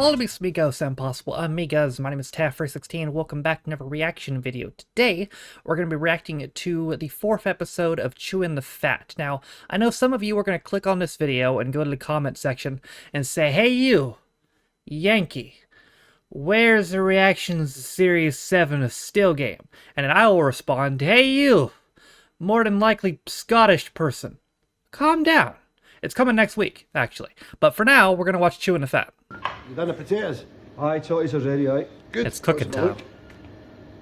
Hola mis amigos and possible amigas, my name is Taffrey16, welcome back to another reaction video. Today, we're going to be reacting to the 4th episode of Chewin the Fat. Now, I know some of you are going to click on this video and go to the comment section and say, "Hey you, Yankee, where's the reactions to Series 7 of Still Game?" And then I will respond, "Hey you, more than likely Scottish person, calm down. It's coming next week, actually. But for now, we're going to watch Chewin the Fat." You done the potatoes? Aye, totties are ready, aye. Good. It's cooking time.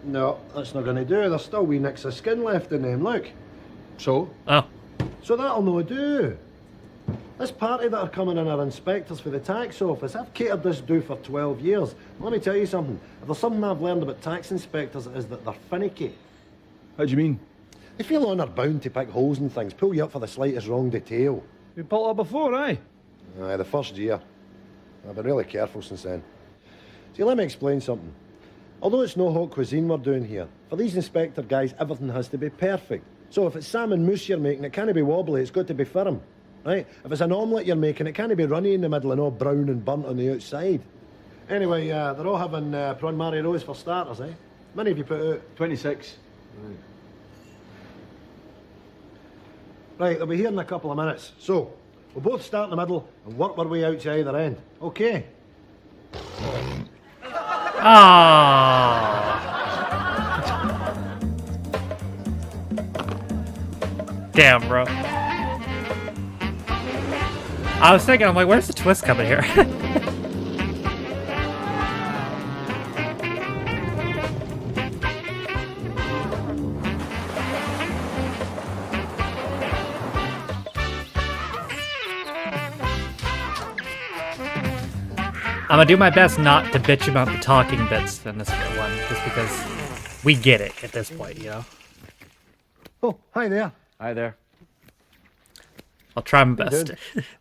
No, that's not going to do. There's still wee nicks of skin left in them, look. So? Oh. So that'll no do. This party that are coming in are inspectors for the tax office. I've catered this do for 12 years. Let me tell you something. If there's something I've learned about tax inspectors, it is that they're finicky. How do you mean? They feel honour bound to pick holes in things, pull you up for the slightest wrong detail. You pulled up before, aye? Aye, the first year. I've been really careful since then. See, let me explain something. Although it's no haute cuisine we're doing here, for these inspector guys, everything has to be perfect. So if it's salmon mousse you're making, it can't be wobbly, it's got to be firm. Right? If it's an omelette you're making, it can't be runny in the middle and all brown and burnt on the outside. Anyway, they're all having prawn mari rose for starters, eh? How many have you put out? 26. Right, they'll be here in a couple of minutes. So, we'll both start in the middle and work our way out to either end. Okay? Ah. Damn, bro. I was thinking, I'm like, where's the twist coming here? I'm gonna do my best not to bitch about the talking bits in this one, just because we get it at this point, you know? Oh, hi there. Hi there. I'll try my best.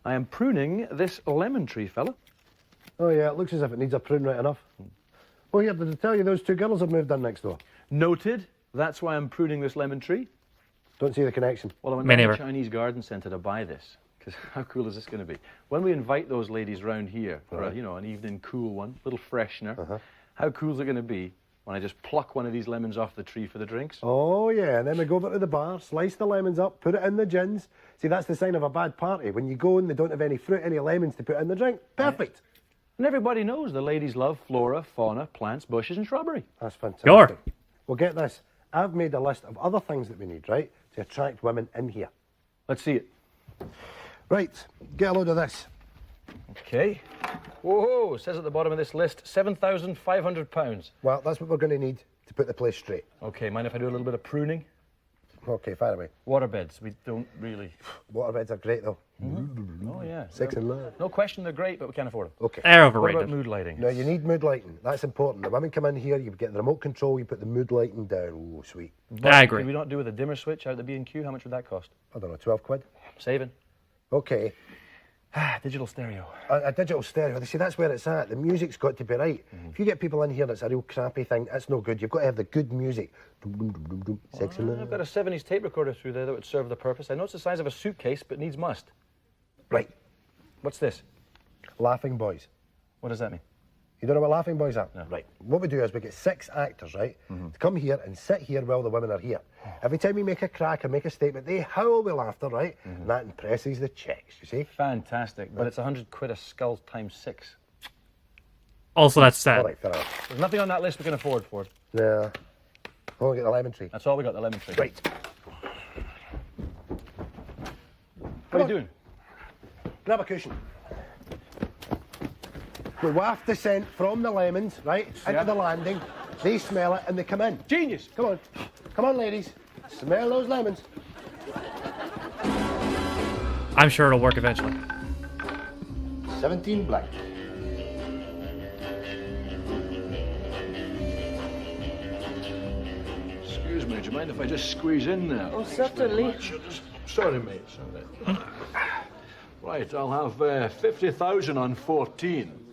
I am pruning this lemon tree, fella. Oh yeah, it looks as if it needs a prune right enough. Oh here, did I tell you those two girls have moved in next door? Noted. That's why I'm pruning this lemon tree. Don't see the connection. Well, I went Me to the neither. Chinese garden centre to buy this. Because how cool is this going to be? When we invite those ladies round here for a, you know, an evening cool one, little freshener, how cool is it going to be when I just pluck one of these lemons off the tree for the drinks? Oh yeah, and then we go over to the bar, slice the lemons up, put it in the gins. See, that's the sign of a bad party. When you go and they don't have any fruit, any lemons to put in the drink. Perfect. And everybody knows the ladies love flora, fauna, plants, bushes and shrubbery. That's fantastic. Sure. Well, get this. I've made a list of other things that we need, right, to attract women in here. Let's see it. Right, get a load of this. Okay. Whoa, it says at the bottom of this list, £7,500. Well, that's what we're going to need to put the place straight. Okay, mind if I do a little bit of pruning? Okay, fire away. Waterbeds, we don't really... Waterbeds are great, though. Oh, yeah. Sex and love. No question they're great, but we can't afford them. Okay. They're What about overrated. mood lighting? No, you need mood lighting. That's important. The women come in here, you get the remote control, you put the mood lighting down. Oh, sweet. I agree. Could we not do with a dimmer switch out at the B&Q? How much would that cost? I don't know, 12 quid? Saving. Okay. Digital stereo. A digital stereo. See, that's where it's at. The music's got to be right. If you get people in here that's a real crappy thing, that's no good. You've got to have the good music. Dum, dum, dum, dum, dum. Sexy love. I've got a 70s tape recorder through there that would serve the purpose. I know it's the size of a suitcase, but needs must. Right. What's this? Laughing Boys. What does that mean? You don't know what Laughing Boys are? No. Right. What we do is we get 6 actors, right, to come here and sit here while the women are here. Every time we make a crack or make a statement, they howl with laughter, right? And that impresses the chicks, you see? Fantastic, but it's 100 quid a skull times 6. Also, that's sad. All right, fair enough. There's nothing on that list we can afford, Ford. Yeah. Oh, we get the lemon tree. That's all we got, the lemon tree. Right. What are you doing? Grab a cushion. We waft the scent from the lemons, right, into the landing. They smell it and they come in. Genius! Come on. Come on, ladies. Smell those lemons. I'm sure it'll work eventually. 17 black. Excuse me, do you mind if I just squeeze in there? Oh, certainly. Sorry, mate. Sorry. Right, I'll have 50,000 on 14.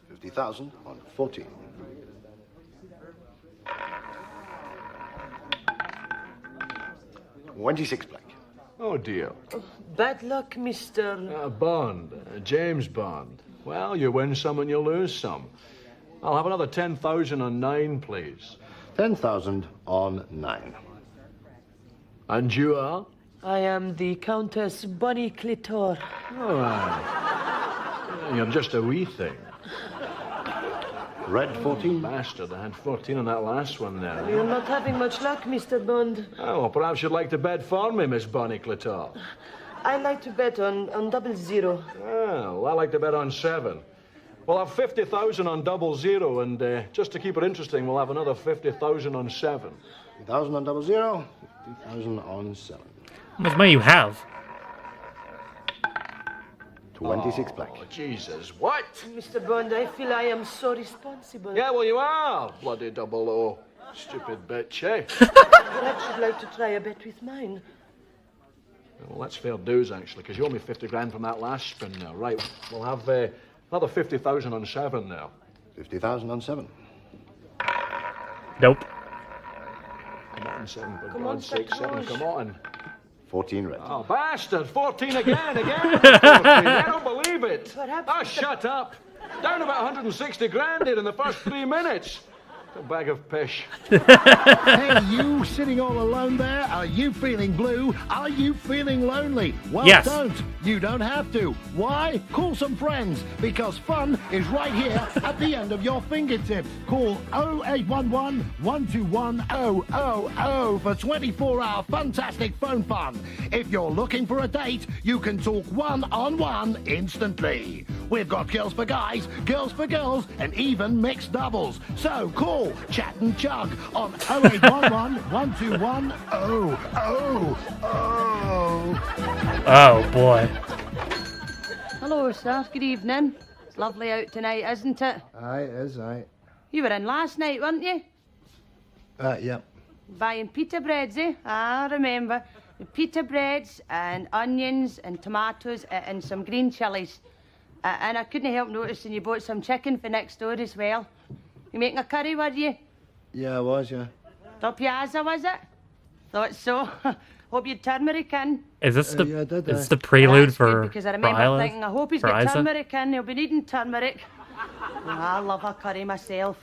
50,000 on 14. $26 black. Oh, dear. Bad luck, Mr. Bond. James Bond. Well, you win some and you lose some. I'll have another 10,000 on 9, please. 10,000 on 9. And you are? I am the Countess Bunny Clitor. All right. You're just a wee thing. Red 14. Bastard, I had 14 on that last one there. You're not having much luck, Mr. Bond. Oh, well, perhaps you'd like to bet for me, Miss Bonnie Clitor. I like to bet on 00. Oh, well, I like to bet on 7. We'll have 50,000 on 00, and just to keep it interesting, we'll have another 50,000 on 7. 50,000 on 00. 50,000 on 7. How much money you have? 26 black. Oh, Jesus, what? Mr. Bond, I feel I am so responsible. Yeah, well, you are, bloody 00. Stupid bitch, eh? Perhaps you'd like to try a bet with mine. Well, that's fair dues, actually, because you owe me 50 grand from that last spin now. Right, we'll have another 50,000 on 7 now. 50,000 on 7. Nope. Come on, 7, for Come on, God's sake, 7, George. come on. 14 red. Oh, bastard, 14 again, 14. I don't believe it. Perhaps Oh, Mr. shut up. Down about 160 grand here in the first 3 minutes. A bag of pish. Hey, you sitting all alone there? Are you feeling blue? Are you feeling lonely? Well, Yes. don't. You don't have to. Why? Call some friends, because fun is right here at the end of your fingertips. Call 0811 121 000 for 24-hour fantastic phone fun. If you're looking for a date, you can talk one-on-one instantly. We've got girls for guys, girls for girls, and even mixed doubles. So call, chat and chug on 0811 121 Oh boy. Hello, sir. Good evening. It's lovely out tonight, isn't it? Aye, it is, aye. You were in last night, weren't you? Yeah. Buying pita breads, eh? I remember. The pita breads and onions and tomatoes and some green chilies. And I couldn't help noticing you bought some chicken for next door as well. You making a curry, were you? Yeah, I was, yeah. Top piazza, was it? Thought so. Hope you'd turmeric in. Is this the yeah, I did, is aye. the prelude That's good, for because I remember Isla? thinking, I hope he's for got Isa? turmeric in. He'll be needing turmeric. I love a curry myself.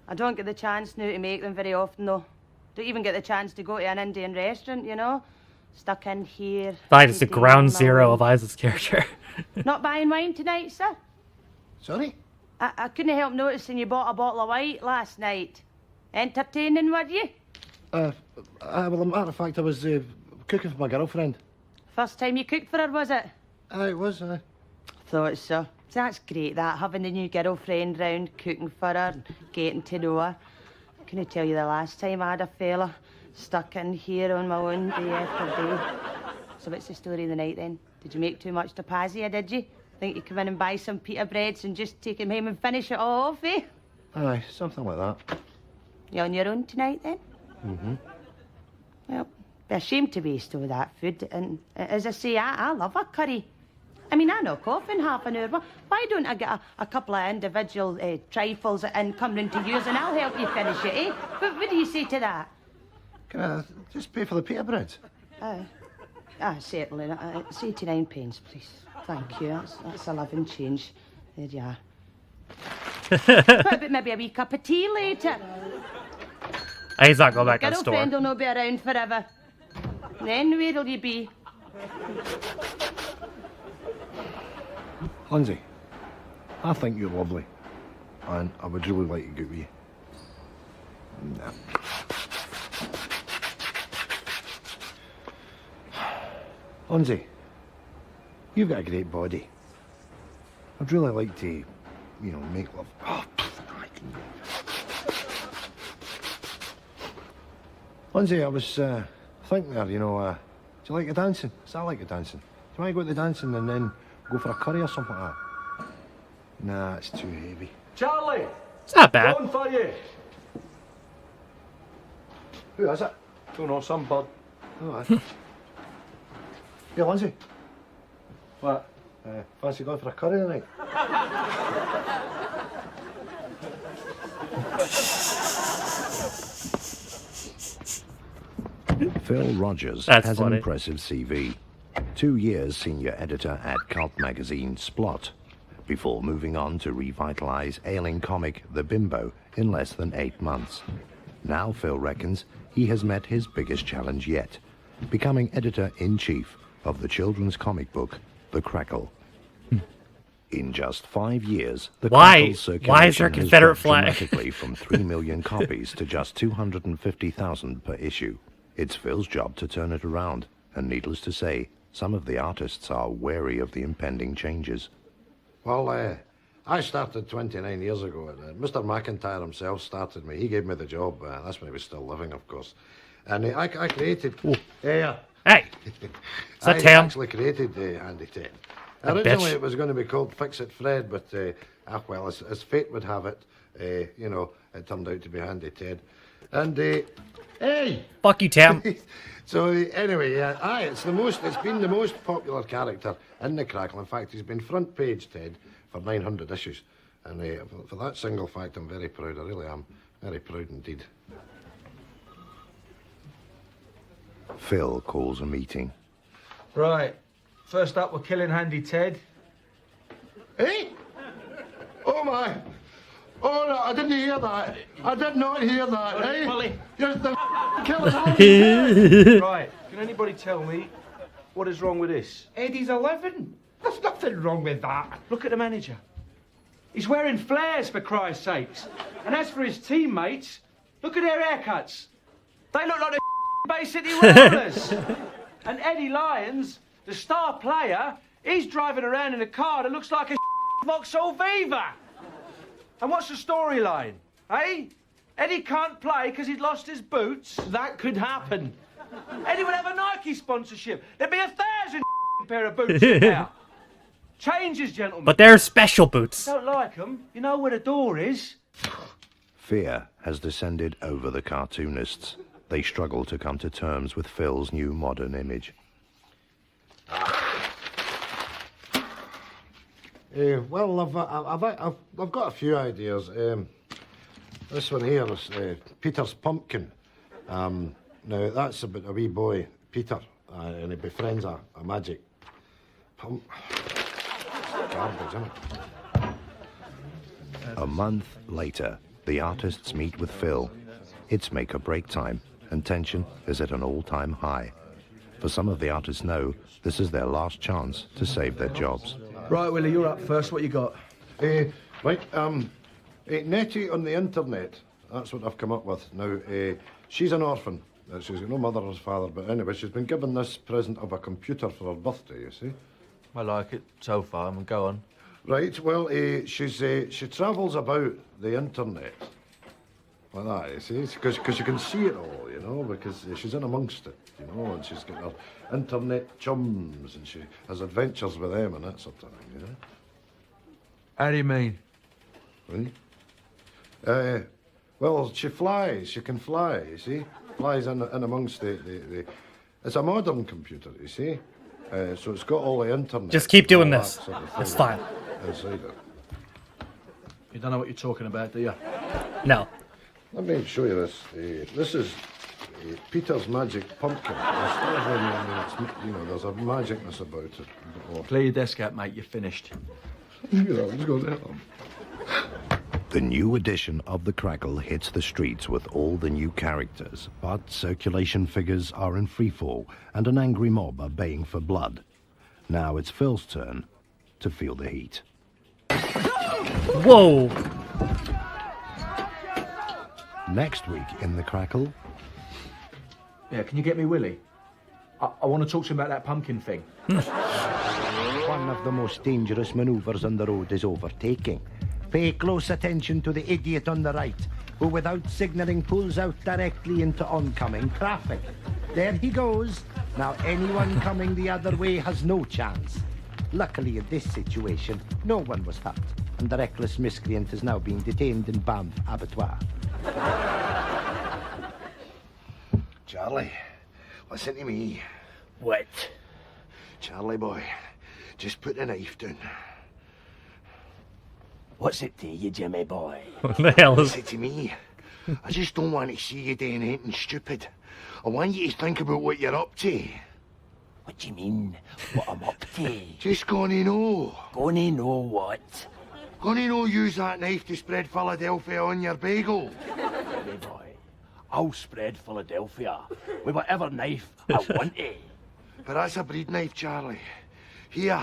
I don't get the chance now to make them very often, though. Don't even get the chance to go to an Indian restaurant, you know? Stuck in here. That is the eating ground my zero own- of Isa's character. Not buying wine tonight, sir? Sorry? I couldn't help noticing you bought a bottle of white last night. Entertaining, were you? Well, as a matter of fact, I was cooking for my girlfriend. First time you cooked for her, was it? Aye, it was, aye. Thought so. That's great, that, having a new girlfriend round, cooking for her, and getting to know her. Can I tell you the last time I had a fella stuck in here on my own day after day? So what's the story of the night then? Did you make too much tapazia, did you? Think you come in and buy some pita breads and just take him home and finish it all off, eh? Aye, something like that. You on your own tonight then? Mm-hmm. Well, be a shame to waste all that food. And as I say, I love a curry. I mean, I knock off in half an hour. Why don't I get a couple of individual trifles and come round to yours and I'll help you finish it, eh? What do you say to that? Can I just pay for the pita breads? Certainly. It's 89 pence, please. Thank you. That's a loving change. There you are. What about maybe a wee cup of tea later? He's not going back to the store. Girlfriend will not be around forever. Then where'll you be? Lindsay, I think you're lovely. And I would really like to get with you. Nah. Lindsay, you've got a great body. I'd really like to, make love. Oh, Lindsay, I was thinking there, do you like a dancing? I like a dancing. Do you want to go to the dancing and then go for a curry or something like that? Nah, it's too heavy. Charlie! It's not bad. Going for you! Who is it? Don't know, some bud. Oh, aye. Yeah, Lindsay. What? Fancy going for a curry tonight? Phil Rogers That's has funny. an impressive CV. 2 years senior editor at cult magazine Splot. before moving on to revitalise ailing comic The Bimbo in less than 8 months. Now Phil reckons he has met his biggest challenge yet, becoming editor-in-chief of the children's comic book, The Crackle. In just 5 years, the Crackle's circulation Why is there a Confederate has dropped flag? dramatically from 3 million copies to just 250,000 per issue. It's Phil's job to turn it around, and needless to say, some of the artists are wary of the impending changes. Well, I started 29 years ago. Mr. McIntyre himself started me. He gave me the job. That's when he was still living, of course. And I created... Hey! I Tam? actually created Handy Ted. That Originally bitch. it was going to be called Fix It Fred, but, well, as fate would have it, you know, it turned out to be Handy Ted. And, hey! Fuck you, Tam. So anyway, it's been the most popular character in the Crackle. In fact, he's been front page Ted for 900 issues, and for that single fact, I'm very proud. I really am very proud indeed. Phil calls a meeting. Right. First up, we're killing Handy Ted. Hey! Oh my! Oh no, I didn't hear that. I did not hear that. Hey! Willie. You're the killer. Right. Can anybody tell me what is wrong with this? Eddie's 11. There's nothing wrong with that. Look at the manager. He's wearing flares, for Christ's sakes. And as for his teammates, look at their haircuts. They look like they're Bay City Rollers. And Eddie Lyons, the star player, he's driving around in a car that looks like a Vauxhall Viva. And what's the storyline, eh? Eddie can't play because he'd lost his boots? That could happen. Eddie would have a Nike sponsorship. There'd be 1,000 pair of boots out. Changes, gentlemen. But they're special boots. Don't like them. You know where the door is. Fear has descended over the cartoonists. They struggle to come to terms with Phil's new modern image. Well, I've got a few ideas. This one here is Peter's pumpkin. Now that's about a wee boy, Peter, and he befriends a magic garbage, isn't it? A month later, the artists meet with Phil. It's make or break time, and tension is at an all-time high. For some of the artists know this is their last chance to save their jobs. Right, Willie, you're up first. What you got? Nettie on the internet. That's what I've come up with. Now, she's an orphan. She's got no mother or father, but anyway, she's been given this present of a computer for her birthday, you see. I like it so far. Go on. Right, well, she travels about the internet. Like that, you see, because you can see it all, you know, because she's in amongst it, you know, and she's got her internet chums, and she has adventures with them and that sort of thing, you know. How do you mean? Right? Well, she flies, she can fly, you see, flies in amongst the it's a modern computer, you see, so it's got all the internet. Just keep doing all this. that sort of It's thing fine. inside it. You don't know what you're talking about, do you? No. Let me show you this. This is Peter's magic pumpkin. As far as I know, you know, there's a magicness about it. Oh. Clear your desk out, mate. You're finished. Let's go there. The new edition of The Crackle hits the streets with all the new characters, but circulation figures are in freefall and an angry mob are baying for blood. Now it's Phil's turn to feel the heat. Whoa. Next week in The Crackle, Yeah, can you get me Willie? I want to talk to him about that pumpkin thing. One of the most dangerous manoeuvres on the road is overtaking. Pay close attention to the idiot on the right, who without signalling pulls out directly into oncoming traffic. There he goes. Now anyone coming the other way has no chance. Luckily in this situation, no one was hurt, and the reckless miscreant is now being detained in Banff Abattoir. Charlie, listen to me. What? Charlie boy, just put the knife down. What's it to you, Jimmy boy? What the hell is... Listen to me. I just don't want to see you doing anything stupid. I want you to think about what you're up to. What do you mean? What I'm up to? Just gonna know. Gonna know what? Gonna know use that knife to spread Philadelphia on your bagel. Hey boy, I'll spread Philadelphia with whatever knife I want to. But that's a breed knife, Charlie. Here.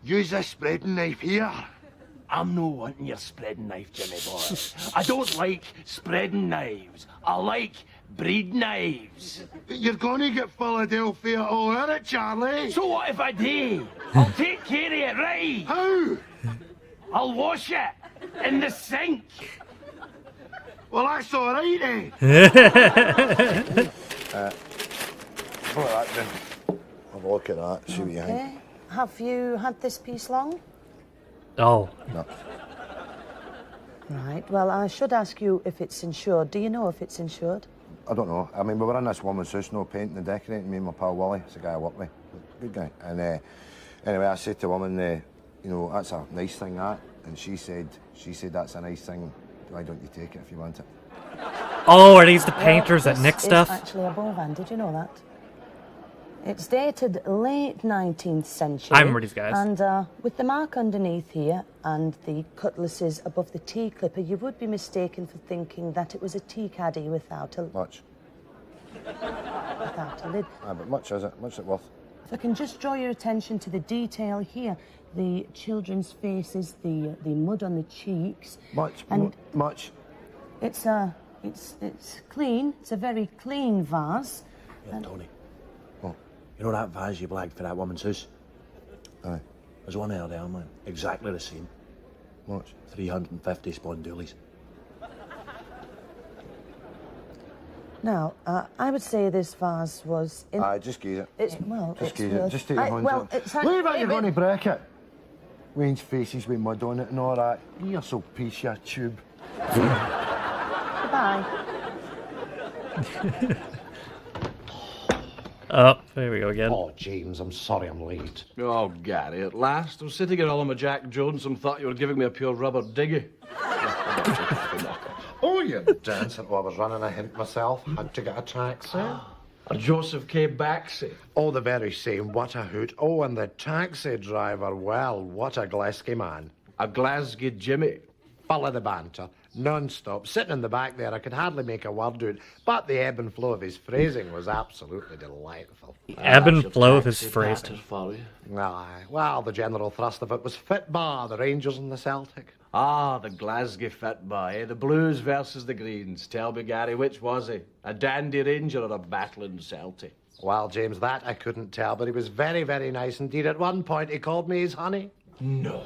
Use this spreading knife here. I'm no wanting your spreading knife, Jimmy boy. I don't like spreading knives. I like breed knives. But you're gonna get Philadelphia all in it, Charlie. So what if I do? I'll take care of it, right? How? I'll wash it in the sink. Well, that's all right, eh? What that then? Have a look at that, see what you think. Okay. Have you had this piece long? Oh. No. Right, well, I should ask you if it's insured. Do you know if it's insured? I don't know. I mean, we were in this woman's house, no painting and decorating, me and my pal Wally. It's a guy I work with. Good guy. And anyway, I said to the woman, you know, that's a nice thing, that. And she said that's a nice thing. Why don't you take it if you want it? Oh, are these the painters that nick stuff? It's actually a Bovan. Did you know that? It's dated late 19th century. I remember these guys. And with the mark underneath here and the cutlasses above the tea clipper, you would be mistaken for thinking that it was a tea caddy without a Much. without a lid. Ah, but much is it? Much is it worth? If I can just draw your attention to the detail here, the children's faces, the mud on the cheeks. Much. And much. it's clean. It's a very clean vase. Yeah, Tony. What? You know that vase you blagged for that woman's house? Aye. There's one out there, man. Exactly the same. Much. 350 spondoolies. Now, I would say this vase was in. Aye, just gaze it. It's well. Just it's gaze it. worth- Just take your hands well, off. it's Leave it, you're going to it- break it. Wayne's faces with mud on it and all that. You're so piece of tube. Goodbye. Oh, there we go again. Oh, James, I'm sorry I'm late. Oh, Gary, at last. I was sitting at all my Jack Jones and thought you were giving me a pure rubber diggy. Oh, you dancer. Oh, I was running a hint myself. Had to get a taxi. A Joseph K. Baxi. Oh, the very same. What a hoot. Oh, and the taxi driver. Well, what a Glasgow man. A Glasgow Jimmy. Full of the banter. Non-stop. Sitting in the back there, I could hardly make a word out. But the ebb and flow of his phrasing was absolutely delightful. Ebb and flow of his phrasing. Aye, well, the general thrust of it was fit bar, the Rangers and the Celtic. Ah, the Glasgow fit boy, eh? The Blues versus the Greens. Tell me, Gary, which was he? A dandy Ranger or a battling Celtic? Well, James, that I couldn't tell, but he was very, very nice indeed. At one point, he called me his honey. No.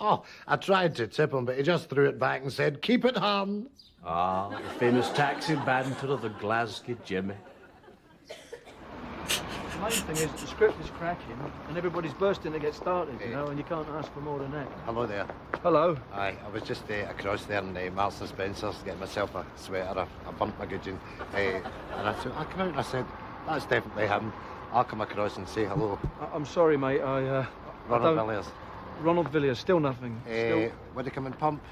Oh, I tried to tip him, but he just threw it back and said, keep it, hon. Ah, the famous taxi banter of the Glasgow Jimmy. The main thing is the script is cracking and everybody's bursting to get started, you know, and you can't ask for more than that. Hello there. Hello. Aye, I was just across there in Marks and Spencer's getting myself a sweater. I bumped my gudgeon. And I came out and I said, that's definitely him. I'll come across and say hello. I'm sorry, mate. I Ronald don't- Villiers. Ronald Villiers, still nothing. Still... Would he come and pump?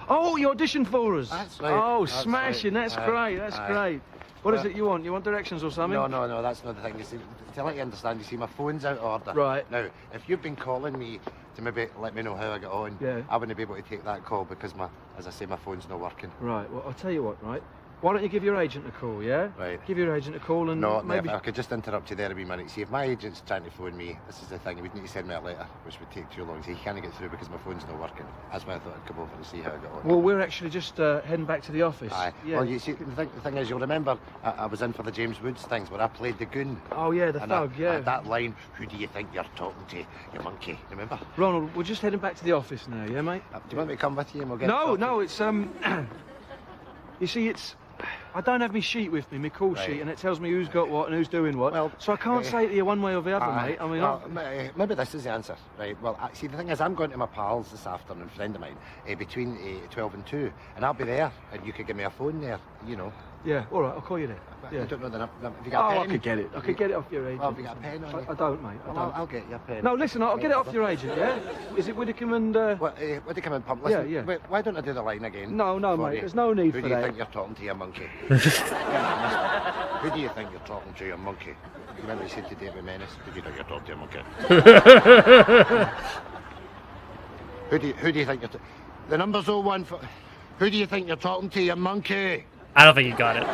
Oh, you auditioned for us. That's right. Oh, That's smashing. right. That's Aye, great. That's aye. great. What is it you want? You want directions or something? No, that's not the thing. You see, to let you understand, you see, my phone's out of order. Right. Now, if you've been calling me to maybe let me know how I get on, Yeah. I wouldn't be able to take that call because as I say, my phone's not working. Right. Well, I'll tell you what. Right. Why don't you give your agent a call? Yeah. Right. Give your agent a call and No, maybe. if I could just interrupt you there a wee minute. See, if my agent's trying to phone me, this is the thing, he would need to send me a letter, which would take too long. See, he can't get through because my phone's not working. That's why I thought I'd come over and see how I got on. Well, we're actually just heading back to the office. Aye. Yeah. Well, you see, the thing is, you'll remember I was in for the James Woods things where I played the goon. Oh yeah, the And thug. I Yeah. had that line, who do you think you're talking to, you monkey? Remember? Ronald, we're just heading back to the office now. Yeah, mate. Do you want me to come with you and we'll get No, coffee? no, it's You see, it's. I don't have my sheet with me, my call Right. sheet, and it tells me who's got what and who's doing what. Well, so I can't say to you one way or the other, mate. I mean, well, maybe this is the answer, right? Well, see, the thing is, I'm going to my pals this afternoon, a friend of mine, between 12 and 2, and I'll be there, and you could give me a phone there, you know. yeah, all right, I'll call you then. Yeah. I don't know the number. Have you got a Oh, pen? I could get it. I could get it off your agent. Well, have you got a pen on you? I don't, mate. I Well, don't. I'll get you a pen. No, listen, I'll get it off your agent, yeah? Is it Widdicombe and... What, would you come and pump? Listen, Yeah. wait, why don't I do the line again? No, for mate, you? there's no need Who for do you that. think you're talking to, you monkey? Who do you think you're talking to, you monkey? You meant to say to David Menace? Who do you think you're talking to, monkey? Who do you think you're the number's 01 for... Who do you think you're talking to, you monkey? I don't think he got it.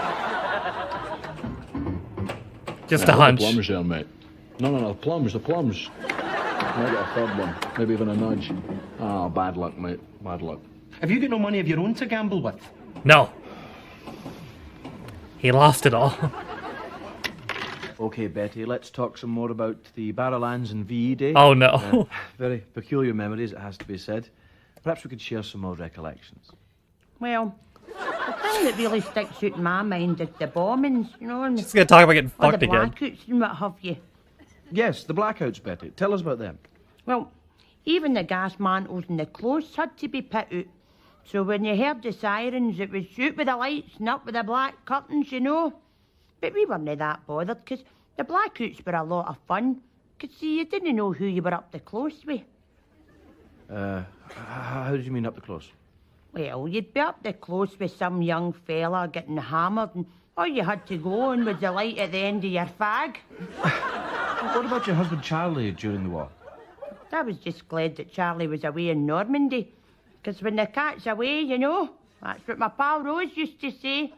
Just a hunch. The plumbers there, mate. No, the plums. Might get a third one. Maybe even a nudge. Oh, bad luck, mate. Bad luck. Have you got no money of your own to gamble with? No. He lost it all. Okay, Betty, let's talk some more about the Barrowlands and VE Day. Oh, no. Very peculiar memories, it has to be said. Perhaps we could share some more recollections. Well, the thing that really sticks out in my mind is the bombings, you know, and Just gonna talk about getting all fucked the again. blackouts and what have you. Yes, the blackouts, Betty. Tell us about them. Well, even the gas mantles and the clothes had to be put out. So when you heard the sirens, it was shoot with the lights and up with the black curtains, you know. But we weren't that bothered, because the blackouts were a lot of fun. Because, see, you didn't know who you were up the close with. How did you mean up the close? Well, you'd be up the close with some young fella getting hammered, and all you had to go on was the light at the end of your fag. What about your husband Charlie during the war? I was just glad that Charlie was away in Normandy. Because when the cat's away, you know, that's what my pal Rose used to say.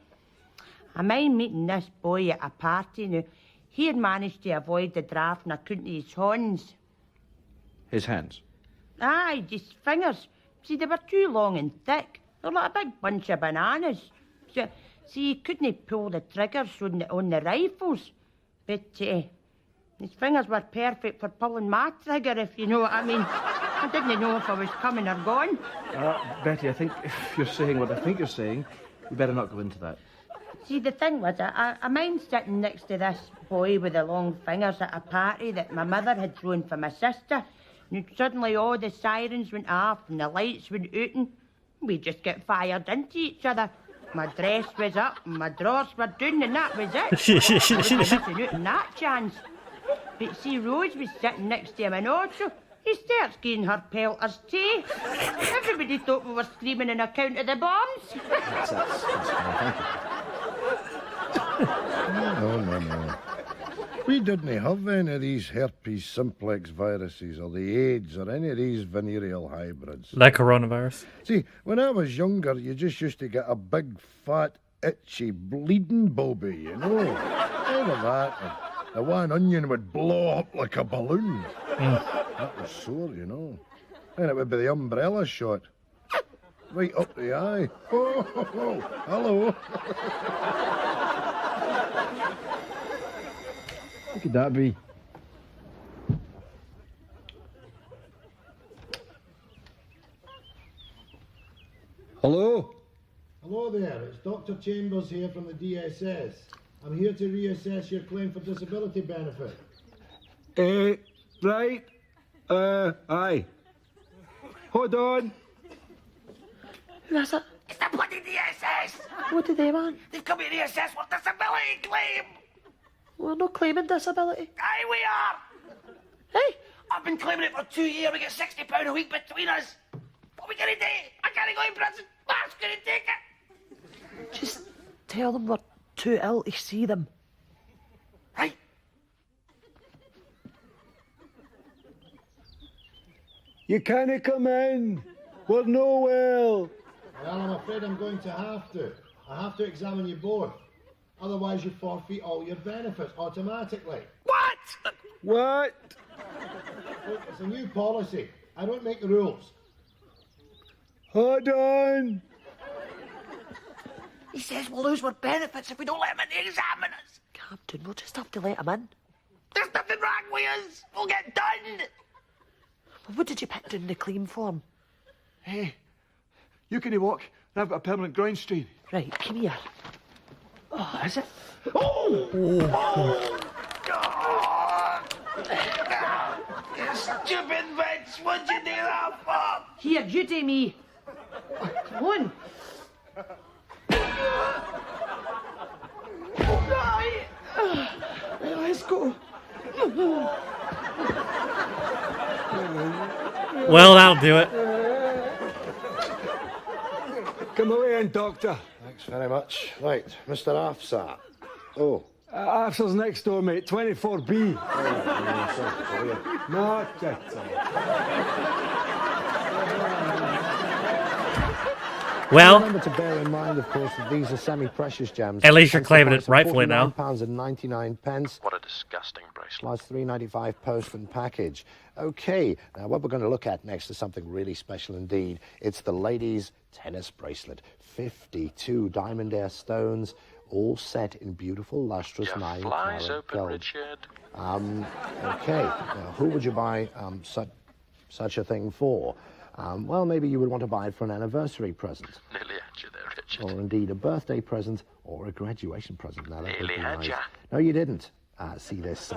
I mind meeting this boy at a party. Now, he had managed to avoid the draft and I couldn't his horns. His hands? Aye, just fingers. See, they were too long and thick. They're like a big bunch of bananas. So, see, he couldn't pull the triggers on the rifles. But his fingers were perfect for pulling my trigger, if you know what I mean. I didn't know if I was coming or going. Betty, I think if you're saying what I think you're saying, we better not go into that. See, the thing was, I mind sitting next to this boy with the long fingers at a party that my mother had thrown for my sister. And suddenly all the sirens went off and the lights went out and we just got fired into each other. My dress was up and my drawers were down and that was it. I wasn't missing out on that chance. But see, Rose was sitting next to him and also he starts giving her pelters too. Everybody thought we were screaming on account of the bombs. That's fine, thank you. No. We didn't have any of these herpes simplex viruses or the AIDS or any of these venereal hybrids. That coronavirus. See, when I was younger, you just used to get a big, fat, itchy, bleeding bobby, you know. Either that or the one onion would blow up like a balloon. That was sore, you know. And it would be the umbrella shot. Right up the eye. Oh, hello. What could that be? Hello? Hello there, it's Dr. Chambers here from the DSS. I'm here to reassess your claim for disability benefit. Right. Aye. Hold on. Who is it? It's the bloody DSS! What do they want? They've come here to assess what disability claim! We're not claiming disability. Aye, we are! Hey! I've been claiming it for 2 years. We get £60 a week between us. What are we going to do? I can't go in prison. Mark's going to take it. Just tell them we're too ill to see them. Right. You can't come in. We're no well. Well, I'm afraid I'm going to have to. I have to examine you both. Otherwise, you forfeit all your benefits automatically. What? What? Look, it's a new policy. I don't make the rules. Hold on. He says we'll lose our benefits if we don't let him in to examine us. Captain, we'll just have to let him in. There's nothing wrong with us. We'll get done. Well, what did you put down the claim form? Hey, you can walk, and I've got a permanent groin strain. Right, come here. Oh, is it? Oh! Oh! You stupid bitch! What'd you do that for? Here, duty me. Come on. Right. Let's go. Well, that'll do it. Come away in, doctor. Thanks very much. Right, Mr. Afsar. Oh. After's next door, mate. 24B. No, Well, Remember to bear in mind, of course, that these are semi-precious gems. at least you're claiming it rightfully now. £49.99. What a disgusting bracelet. Plus $3.95 post and package. Okay, now what we're going to look at next is something really special indeed. It's the ladies' tennis bracelet. 52 diamond air stones, all set in beautiful, lustrous Your 9 flies carat open, gold. Richard. Okay, now who would you buy such a thing for? Well, maybe you would want to buy it for an anniversary present. Nearly had you there, Richard. Or indeed a birthday present or a graduation present. Now, that would Nearly be had nice. ya. No, you didn't see this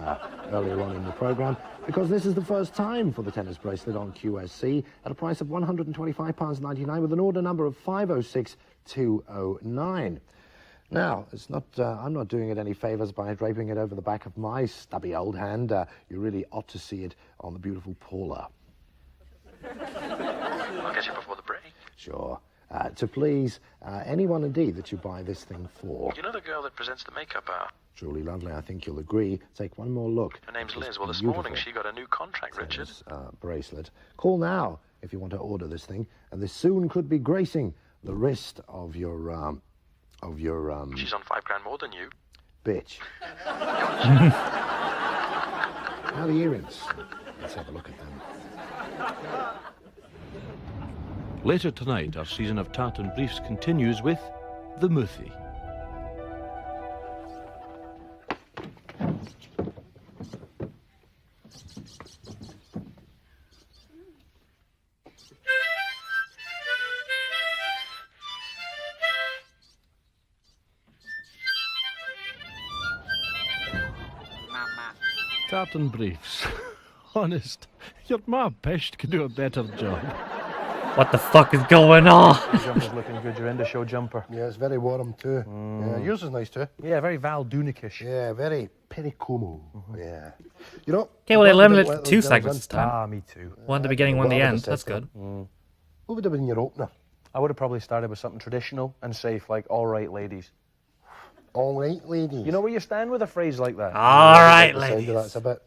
earlier on in the programme, because this is the first time for the tennis bracelet on QSC at a price of £125.99 with an order number of 506209. Now, it's not. I'm not doing it any favours by draping it over the back of my stubby old hand. You really ought to see it on the beautiful Paula. I'll get you before the break. Sure. To please anyone indeed that you buy this thing for. You know the girl that presents the makeup hour? Truly lovely, I think you'll agree. Take one more look. Her name's at Liz. Well, this beautiful morning she got a new contract, Richard. tennis, bracelet. Call now if you want to order this thing, and this soon could be gracing the wrist of your She's on £5 more than you. bitch. Now the earrings. Let's have a look at them. Later tonight, our season of Tartan Briefs continues with The Muthi. Tartan Briefs. Honest, your ma Pest could do a better job. What the fuck is going on? Jumper's looking good. Your end of show jumper. Yeah, it's very warm too. Yeah, yours is nice too. Yeah, very Val Dunikish. Yeah, very pericomo. Yeah. You know. Okay, well, they what limited would it have- to 2 what would have segments this done- time. Me too. One at the beginning, one at the What I would end. have said That's to good. What would have been your opener? I would have probably started with something traditional and safe, like "All right, ladies." All right, ladies. You know where you stand with a phrase like that? All right, The sound of ladies. that's a bit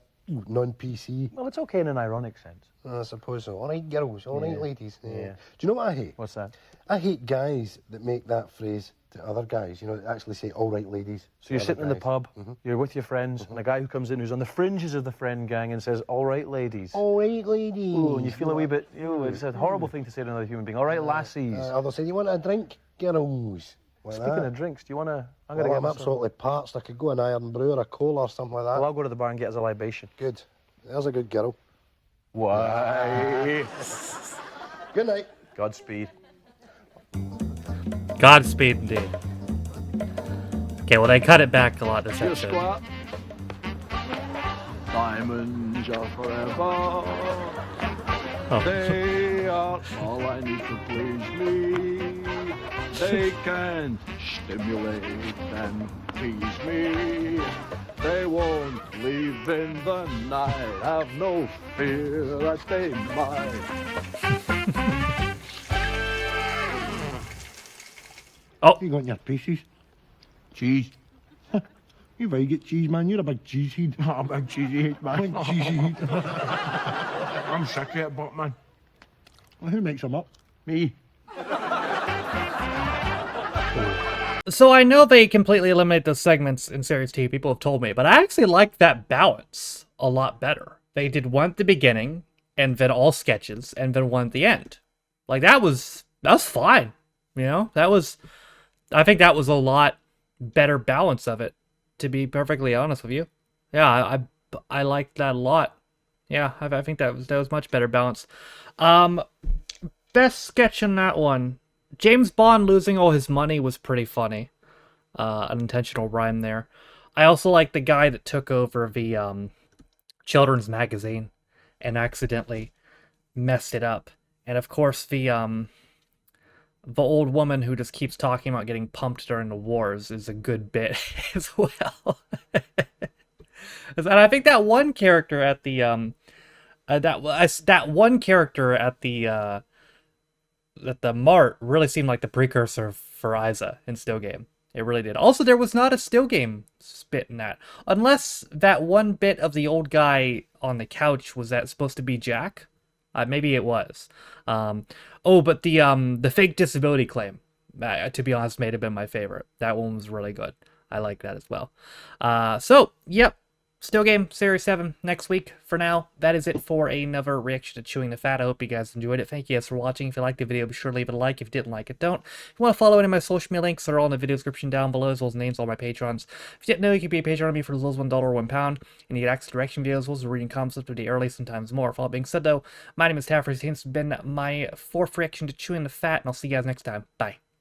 non-PC. Well, it's okay in an ironic sense. I suppose so. All right, girls. All right, Yeah. ladies. Yeah. Yeah. Do you know what I hate? What's that? I hate guys that make that phrase to other guys. You know, that actually say "all right, ladies." So you're to sitting in other the guys. pub, you're with your friends, and a guy who comes in who's on the fringes of the friend gang and says, "All right, ladies." All right, ladies. Ooh, and you feel a wee bit, it's a horrible thing to say to another human being. "All right, lassies." Others say, "You want a drink, girls?" Like Speaking that. of drinks, do you want to... I'm Well, going to I'm get myself... absolutely parched. I could go an Iron Brew or a cola or something like that. Well, I'll go to the bar and get us a libation. Good. There's a good girl. Why? Good night. Godspeed. Godspeed, indeed. Okay, well, they cut it back a lot this Your episode. squat. Diamonds are forever. Oh. They are all I need to please me. They can stimulate and tease me. They won't leave in the night. Have no fear that they might. Oh. You got your pieces? Cheese. You very get cheese, man. You're a big cheese head. I'm a big cheesy head, man. Big cheesy head. I'm sick of it, but man. Well, who makes them up? Me. So I know they completely eliminate those segments in Series 2, people have told me, but I actually like that balance a lot better. They did one at the beginning, and then all sketches, and then one at the end. Like, that's fine. You know? I think that was a lot better balance of it, to be perfectly honest with you. Yeah, I liked that a lot. Yeah, I think that was much better balance. Best sketch in that one. James Bond losing all his money was pretty funny. Unintentional rhyme there. I also like the guy that took over the children's magazine and accidentally messed it up. And of course the old woman who just keeps talking about getting pumped during the wars is a good bit as well. And I think that one character at the that the Mart really seemed like the precursor for Isa in Still Game. It really did. Also, there was not a Still Game spit in that. Unless that one bit of the old guy on the couch, was that supposed to be Jack? Maybe it was. Oh, but the fake disability claim, to be honest, may have been my favorite. That one was really good. I like that as well. So, yep. Still Game Series 7 next week. For now, that is it for another reaction to Chewing the Fat. I hope you guys enjoyed it. Thank you guys for watching. If you liked the video, be sure to leave it a like. If you didn't like it, don't. If you want to follow any of my social media links, they're all in the video description down below, as well as names of all my patrons. If you didn't know, you can be a patron of me for as low as $1 or £1, and you get access to direction videos, as well as reading comments up to the early, sometimes more. For all that being said, though, my name is Taffers. This has been my 4th reaction to Chewing the Fat, and I'll see you guys next time. Bye.